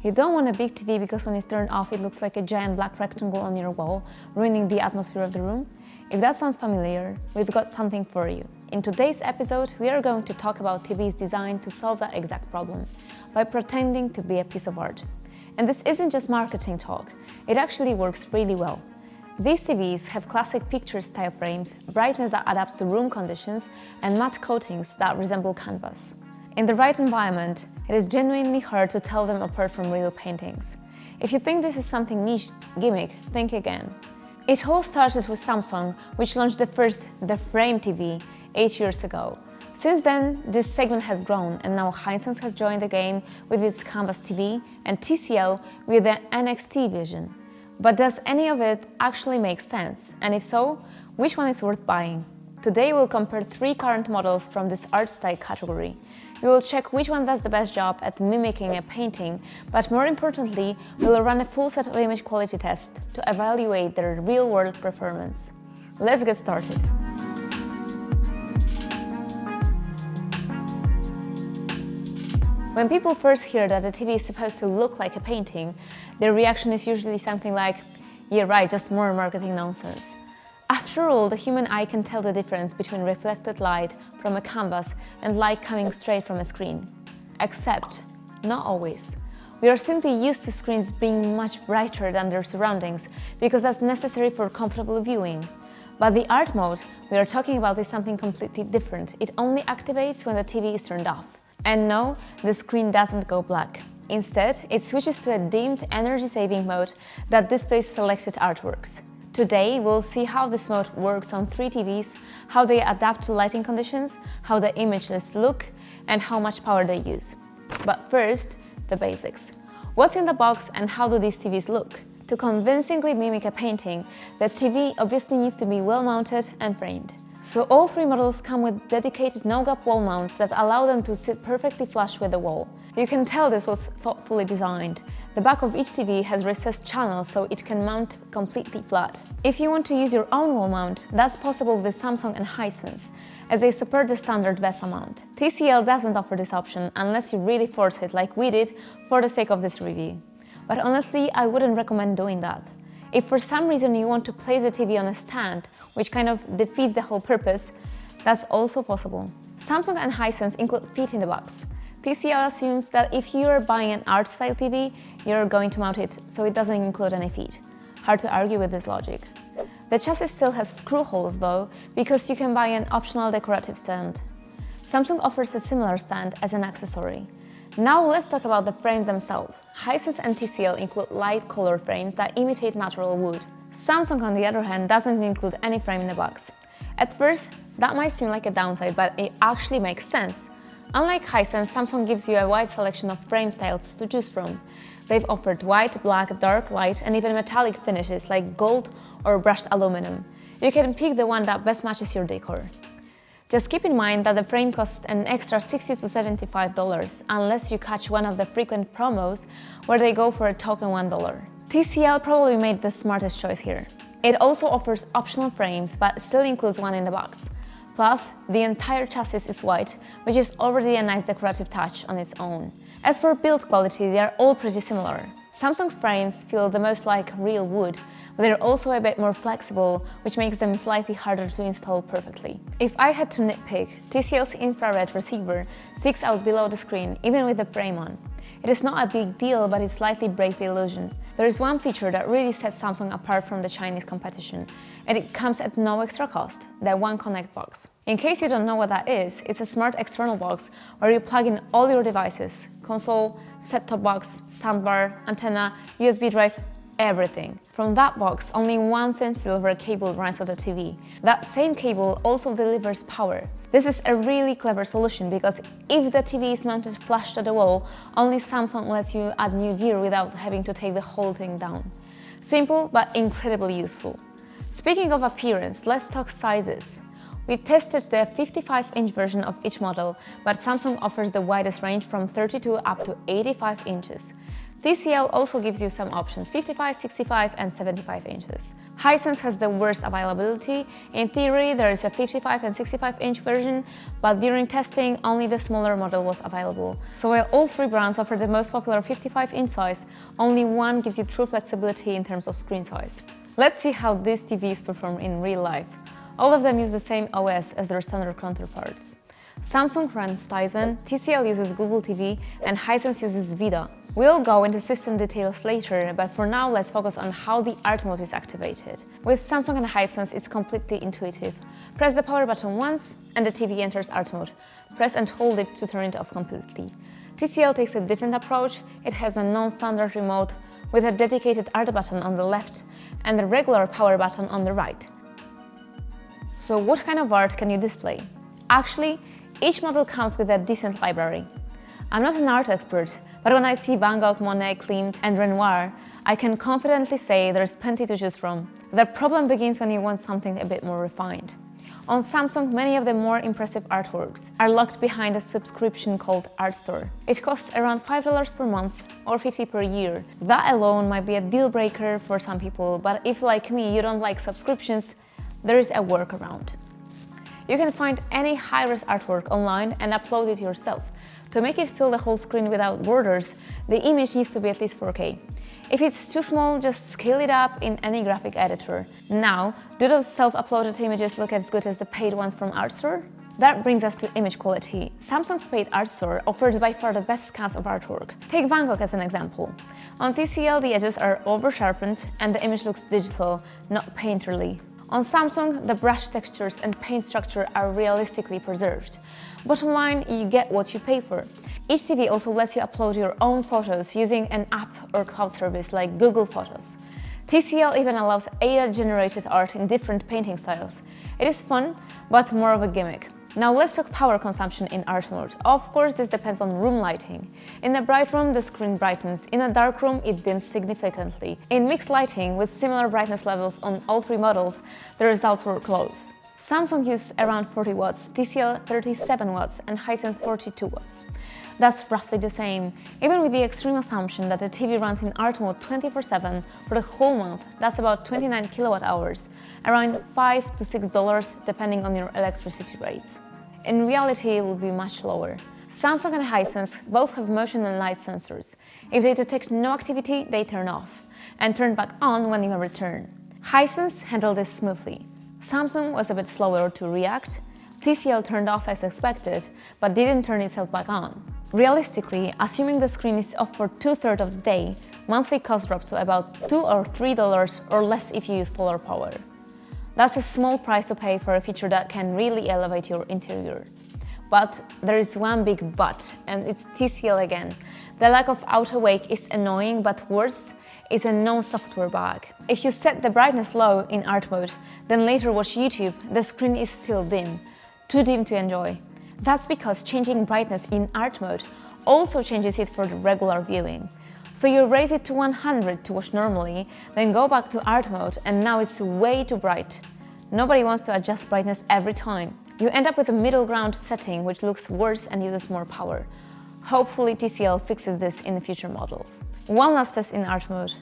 You don't want a big TV because when it's turned off it looks like a giant black rectangle on your wall, ruining the atmosphere of the room? If that sounds familiar, we've got something for you. In today's episode, we are going to talk about TVs designed to solve that exact problem, by pretending to be a piece of art. And this isn't just marketing talk, it actually works really well. These TVs have classic picture-style frames, brightness that adapts to room conditions, and matte coatings that resemble canvas. In the right environment, it is genuinely hard to tell them apart from real paintings. If you think this is something niche gimmick, think again. It all started with Samsung, which launched the Frame TV 8 years ago. Since then, this segment has grown, and now Hisense has joined the game with its CanvasTV and TCL with the NXT Vision. But does any of it actually make sense? And if so, which one is worth buying? Today we'll compare 3 current models from this art style category. We will check which one does the best job at mimicking a painting, but more importantly, we will run a full set of image quality tests to evaluate their real-world performance. Let's get started. When people first hear that a TV is supposed to look like a painting, their reaction is usually something like, "Yeah, right, just more marketing nonsense." After all, the human eye can tell the difference between reflected light from a canvas and light coming straight from a screen. Except, not always. We are simply used to screens being much brighter than their surroundings because that's necessary for comfortable viewing. But the art mode we are talking about is something completely different. It only activates when the TV is turned off. And no, the screen doesn't go black. Instead, it switches to a dimmed, energy-saving mode that displays selected artworks. Today, we'll see how this mode works on 3 TVs, how they adapt to lighting conditions, how the images look, and how much power they use. But first, the basics. What's in the box and how do these TVs look? To convincingly mimic a painting, the TV obviously needs to be well mounted and framed. So all 3 models come with dedicated no-gap wall mounts that allow them to sit perfectly flush with the wall. You can tell this was thoughtfully designed. The back of each TV has recessed channels so it can mount completely flat. If you want to use your own wall mount, that's possible with Samsung and Hisense, as they support the standard VESA mount. TCL doesn't offer this option unless you really force it like we did for the sake of this review. But honestly, I wouldn't recommend doing that. If for some reason you want to place the TV on a stand, which kind of defeats the whole purpose, that's also possible. Samsung and Hisense include feet in the box. TCL assumes that if you are buying an art-style TV, you're going to mount it, so it doesn't include any feet. Hard to argue with this logic. The chassis still has screw holes though, because you can buy an optional decorative stand. Samsung offers a similar stand as an accessory. Now let's talk about the frames themselves. Hisense and TCL include light color frames that imitate natural wood. Samsung, on the other hand, doesn't include any frame in the box. At first, that might seem like a downside, but it actually makes sense. Unlike Hisense, Samsung gives you a wide selection of frame styles to choose from. They've offered white, black, dark, light, and even metallic finishes like gold or brushed aluminum. You can pick the one that best matches your decor. Just keep in mind that the frame costs an extra $60 to $75 unless you catch one of the frequent promos where they go for a token $1. TCL probably made the smartest choice here. It also offers optional frames but still includes one in the box. Plus, the entire chassis is white, which is already a nice decorative touch on its own. As for build quality, they are all pretty similar. Samsung's frames feel the most like real wood, but they're also a bit more flexible, which makes them slightly harder to install perfectly. If I had to nitpick, TCL's infrared receiver sticks out below the screen, even with the frame on. It is not a big deal, but it slightly breaks the illusion. There is one feature that really sets Samsung apart from the Chinese competition, and it comes at no extra cost, the One Connect box. In case you don't know what that is, it's a smart external box where you plug in all your devices: console, set-top box, soundbar, antenna, USB drive, everything. From that box, only one thin silver cable runs to the TV. That same cable also delivers power. This is a really clever solution because if the TV is mounted flush to the wall, only Samsung lets you add new gear without having to take the whole thing down. Simple but incredibly useful. Speaking of appearance, let's talk sizes. We tested the 55-inch version of each model, but Samsung offers the widest range from 32 up to 85 inches. TCL also gives you some options, 55, 65 and 75 inches. Hisense has the worst availability. In theory, there is a 55 and 65-inch version, but during testing, only the smaller model was available. So while all three brands offer the most popular 55-inch size, only one gives you true flexibility in terms of screen size. Let's see how these TVs perform in real life. All of them use the same OS as their standard counterparts. Samsung runs Tizen, TCL uses Google TV, and Hisense uses Vida. We'll go into system details later, but for now let's focus on how the art mode is activated. With Samsung and Hisense, it's completely intuitive. Press the power button once and the TV enters art mode. Press and hold it to turn it off completely. TCL takes a different approach. It has a non-standard remote with a dedicated art button on the left and a regular power button on the right. So what kind of art can you display? Actually, each model comes with a decent library. I'm not an art expert, but when I see Van Gogh, Monet, Klimt and Renoir, I can confidently say there's plenty to choose from. The problem begins when you want something a bit more refined. On Samsung, many of the more impressive artworks are locked behind a subscription called Art Store. It costs around $5 per month or $50 per year. That alone might be a deal breaker for some people, but if, like me, you don't like subscriptions, there is a workaround. You can find any high-res artwork online and upload it yourself. To make it fill the whole screen without borders, the image needs to be at least 4K. If it's too small, just scale it up in any graphic editor. Now, do those self-uploaded images look as good as the paid ones from Art Store? That brings us to image quality. Samsung's paid Art Store offers by far the best scans of artwork. Take Van Gogh as an example. On TCL, the edges are over-sharpened and the image looks digital, not painterly. On Samsung, the brush textures and paint structure are realistically preserved. Bottom line, you get what you pay for. Each TV also lets you upload your own photos using an app or cloud service like Google Photos. TCL even allows AI-generated art in different painting styles. It is fun, but more of a gimmick. Now let's talk power consumption in art mode. Of course, this depends on room lighting. In a bright room, the screen brightens. In a dark room, it dims significantly. In mixed lighting, with similar brightness levels on all three models, the results were close. Samsung used around 40 watts, TCL 37 watts, and Hisense 42 watts. That's roughly the same. Even with the extreme assumption that the TV runs in art mode 24/7 for the whole month, that's about 29 kilowatt hours, around $5 to $6 depending on your electricity rates. In reality, it will be much lower. Samsung and Hisense both have motion and light sensors. If they detect no activity, they turn off and turn back on when you return. Hisense handled this smoothly. Samsung was a bit slower to react. TCL turned off as expected, but didn't turn itself back on. Realistically, assuming the screen is off for 2/3 of the day, monthly cost drops to about $2 or $3 or less if you use solar power. That's a small price to pay for a feature that can really elevate your interior. But there is one big but, and it's TCL again. The lack of auto wake is annoying, but worse is a non-software bug. If you set the brightness low in art mode, then later watch YouTube, the screen is still dim, too dim to enjoy. That's because changing brightness in art mode also changes it for the regular viewing. So you raise it to 100 to watch normally, then go back to art mode and now it's way too bright. Nobody wants to adjust brightness every time. You end up with a middle ground setting which looks worse and uses more power. Hopefully TCL fixes this in the future models. One last test in art mode: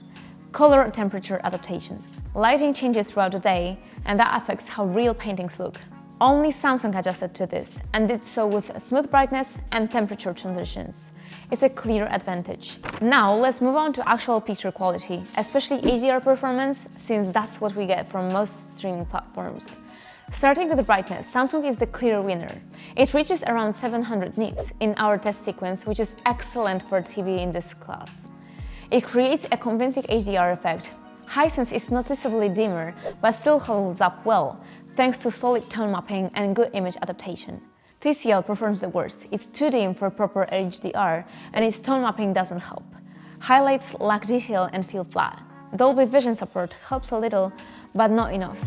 color and temperature adaptation. Lighting changes throughout the day and that affects how real paintings look. Only Samsung adjusted to this and did so with smooth brightness and temperature transitions. It's a clear advantage. Now let's move on to actual picture quality, especially HDR performance, since that's what we get from most streaming platforms. Starting with brightness, Samsung is the clear winner. It reaches around 700 nits in our test sequence, which is excellent for a TV in this class. It creates a convincing HDR effect. Hisense is noticeably dimmer, but still holds up well, thanks to solid tone mapping and good image adaptation. TCL performs the worst. It's too dim for proper HDR, and its tone mapping doesn't help. Highlights lack detail and feel flat. Dolby Vision support helps a little, but not enough.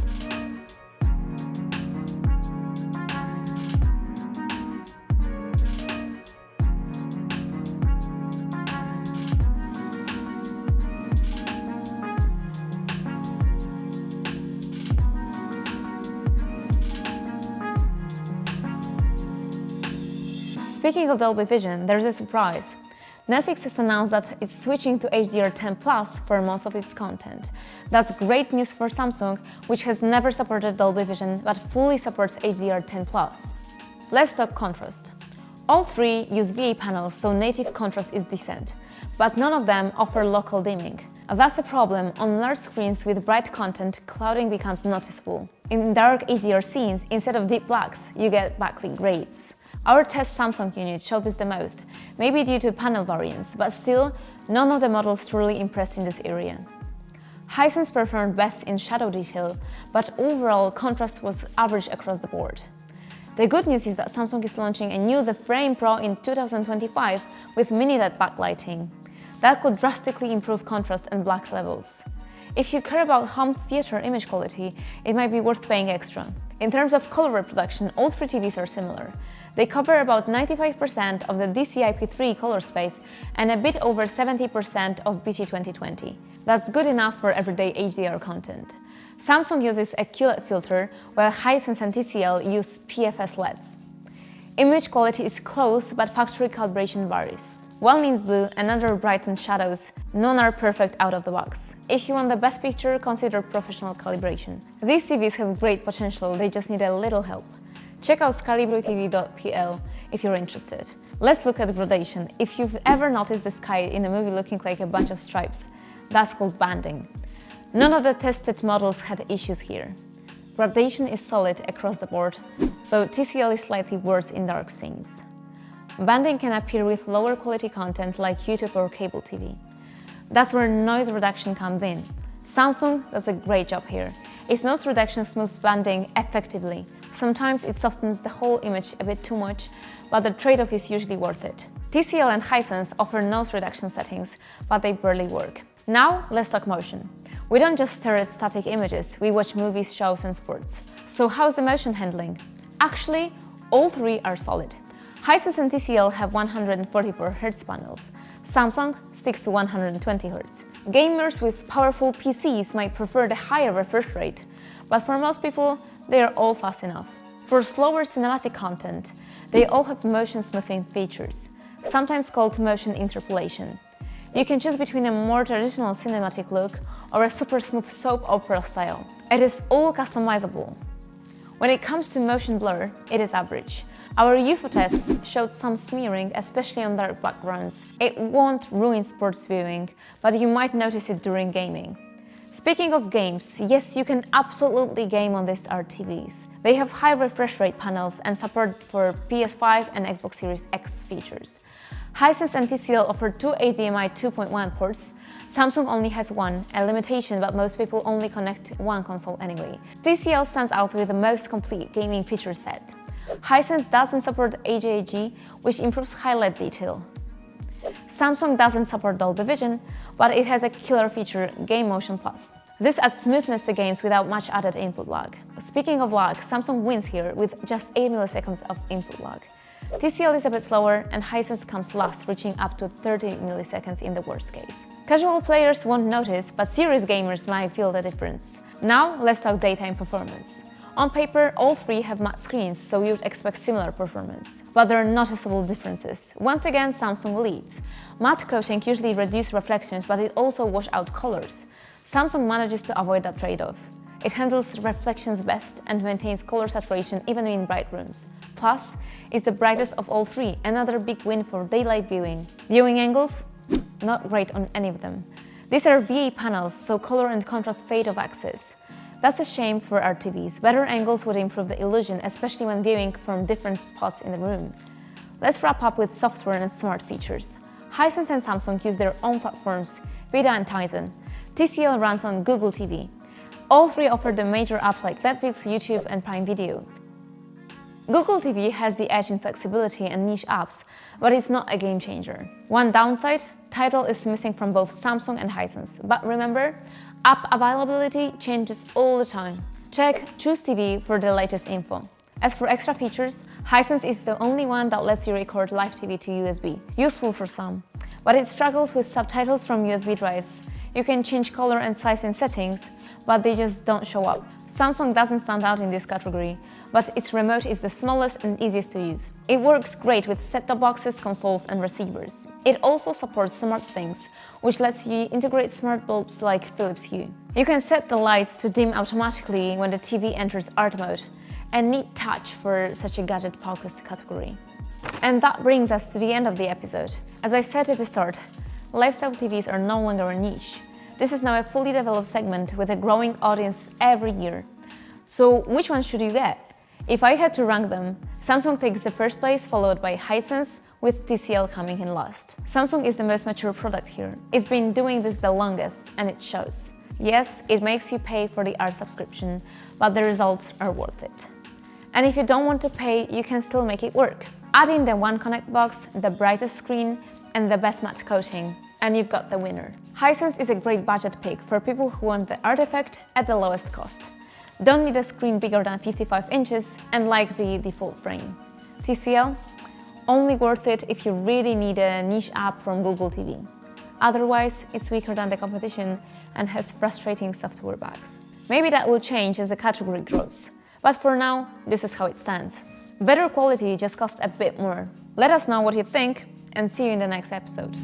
Speaking of Dolby Vision, there's a surprise. Netflix has announced that it's switching to HDR10+ for most of its content. That's great news for Samsung, which has never supported Dolby Vision but fully supports HDR10+. Let's talk contrast. All three use VA panels, so native contrast is decent, but none of them offer local dimming. That's a problem. On large screens with bright content, clouding becomes noticeable. In dark HDR scenes, instead of deep blacks, you get backlit grays. Our test Samsung unit showed this the most, maybe due to panel variance, but still, none of the models truly impressed in this area. Hisense performed best in shadow detail, but overall contrast was average across the board. The good news is that Samsung is launching a new The Frame Pro in 2025 with mini LED backlighting. That could drastically improve contrast and black levels. If you care about home theater image quality, it might be worth paying extra. In terms of color reproduction, all three TVs are similar. They cover about 95% of the DCI-P3 color space and a bit over 70% of BT 2020. That's good enough for everyday HDR content. Samsung uses a QLED filter, while Hisense and TCL use PFS LEDs. Image quality is close, but factory calibration varies. One leans blue, another brightens shadows. None are perfect out of the box. If you want the best picture, consider professional calibration. These TVs have great potential, they just need a little help. Check out scalibrotv.pl if you're interested. Let's look at gradation. If you've ever noticed the sky in a movie looking like a bunch of stripes, that's called banding. None of the tested models had issues here. Gradation is solid across the board, though TCL is slightly worse in dark scenes. Banding can appear with lower quality content like YouTube or cable TV. That's where noise reduction comes in. Samsung does a great job here. Its noise reduction smooths banding effectively. Sometimes it softens the whole image a bit too much, but the trade-off is usually worth it. TCL and Hisense offer noise reduction settings, but they barely work. Now, let's talk motion. We don't just stare at static images, we watch movies, shows and sports. So how's the motion handling? Actually, all three are solid. Hisense and TCL have 144 Hz panels. Samsung sticks to 120 Hz. Gamers with powerful PCs might prefer the higher refresh rate, but for most people, they are all fast enough. For slower cinematic content, they all have motion smoothing features, sometimes called motion interpolation. You can choose between a more traditional cinematic look or a super smooth soap opera style. It is all customizable. When it comes to motion blur, it is average. Our UFO tests showed some smearing, especially on dark backgrounds. It won't ruin sports viewing, but you might notice it during gaming. Speaking of games, yes, you can absolutely game on these RTVs. They have high refresh rate panels and support for PS5 and Xbox Series X features. Hisense and TCL offer two HDMI 2.1 ports. Samsung only has one, a limitation, but most people only connect to one console anyway. TCL stands out with the most complete gaming feature set. Hisense doesn't support HAG, which improves highlight detail. Samsung doesn't support Dolby Vision, but it has a killer feature, Game Motion Plus. This adds smoothness to games without much added input lag. Speaking of lag, Samsung wins here with just 8 milliseconds of input lag. TCL is a bit slower, and Hisense comes last, reaching up to 30 milliseconds in the worst case. Casual players won't notice, but serious gamers might feel the difference. Now, let's talk data and performance. On paper, all three have matte screens, so you would expect similar performance. But there are noticeable differences. Once again, Samsung leads. Matte coating usually reduces reflections, but it also washes out colors. Samsung manages to avoid that trade-off. It handles reflections best and maintains color saturation even in bright rooms. Plus, it's the brightest of all three, another big win for daylight viewing. Viewing angles? Not great on any of them. These are VA panels, so color and contrast fade off axis. That's a shame for our TVs. Better angles would improve the illusion, especially when viewing from different spots in the room. Let's wrap up with software and smart features. Hisense and Samsung use their own platforms, Vida and Tizen. TCL runs on Google TV. All three offer the major apps like Netflix, YouTube, and Prime Video. Google TV has the edge in flexibility and niche apps, but it's not a game changer. One downside, Tidal is missing from both Samsung and Hisense. But remember, app availability changes all the time. Check Choose TV for the latest info. As for extra features, Hisense is the only one that lets you record live TV to USB. Useful for some, but it struggles with subtitles from USB drives. You can change color and size in settings, but they just don't show up. Samsung doesn't stand out in this category, but its remote is the smallest and easiest to use. It works great with set-top boxes, consoles and receivers. It also supports SmartThings, which lets you integrate smart bulbs like Philips Hue. You can set the lights to dim automatically when the TV enters art mode, a neat touch for such a gadget-focused category. And that brings us to the end of the episode. As I said at the start, lifestyle TVs are no longer a niche. This is now a fully developed segment with a growing audience every year. So which one should you get? If I had to rank them, Samsung takes the first place, followed by Hisense, with TCL coming in last. Samsung is the most mature product here. It's been doing this the longest, and it shows. Yes, it makes you pay for the art subscription, but the results are worth it. And if you don't want to pay, you can still make it work. Add in the One Connect box, the brightest screen, and the best matte coating, and you've got the winner. Hisense is a great budget pick for people who want the art effect at the lowest cost. Don't need a screen bigger than 55 inches and like the default frame. TCL? Only worth it if you really need a niche app from Google TV. Otherwise, it's weaker than the competition and has frustrating software bugs. Maybe that will change as the category grows. But for now, this is how it stands. Better quality just costs a bit more. Let us know what you think and see you in the next episode.